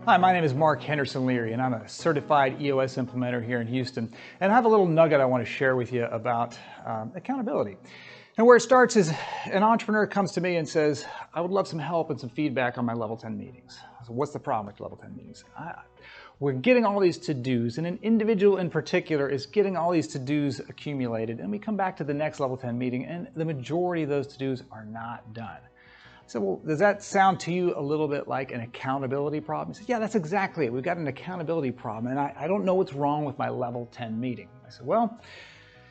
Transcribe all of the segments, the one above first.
Hi, my name is Mark Henderson Leary, and I'm a certified EOS implementer here in Houston. And I have a little nugget I want to share with you about accountability. And where it starts is an entrepreneur comes to me and says, I would love some help and some feedback on my level 10 meetings. So what's the problem with level 10 meetings? We're getting all these to-dos, and an individual in particular is getting all these to-dos accumulated, and we come back to the next level 10 meeting, and the majority of those to-dos are not done. So, well, does that sound to you a little bit like an accountability problem? He said, yeah, that's exactly it. We've got an accountability problem, and I don't know what's wrong with my level 10 meeting. I said, well,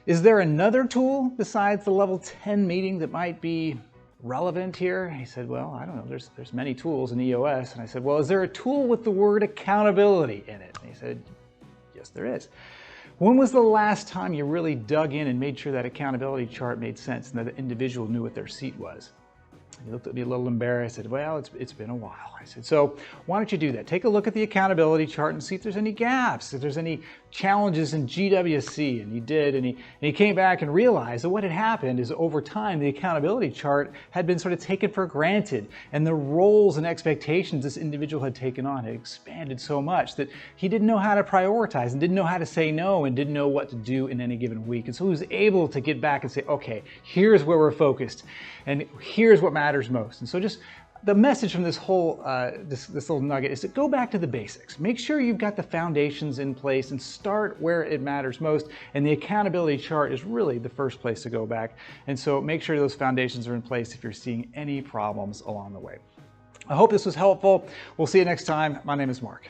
is there another tool besides the level 10 meeting that might be relevant here? He said, well, I don't know. There's many tools in EOS. And I said, well, is there a tool with the word accountability in it? And he said, yes, there is. When was the last time you really dug in and made sure that accountability chart made sense and that the individual knew what their seat was? He looked at me a little embarrassed. I said, well, it's been a while. I said, so why don't you do that? Take a look at the accountability chart and see if there's any gaps, if there's any challenges in GWC. And he did, and he came back and realized that what had happened is over time, the accountability chart had been sort of taken for granted. And the roles and expectations this individual had taken on had expanded so much that he didn't know how to prioritize and didn't know how to say no and didn't know what to do in any given week. And so he was able to get back and say, okay, here's where we're focused and here's what matters most. And so just the message from this whole this little nugget is to go back to the basics. Make sure you've got the foundations in place and start where it matters most. And the accountability chart is really the first place to go back. And so make sure those foundations are in place if you're seeing any problems along the way. I hope this was helpful. We'll see you next time. My name is Mark.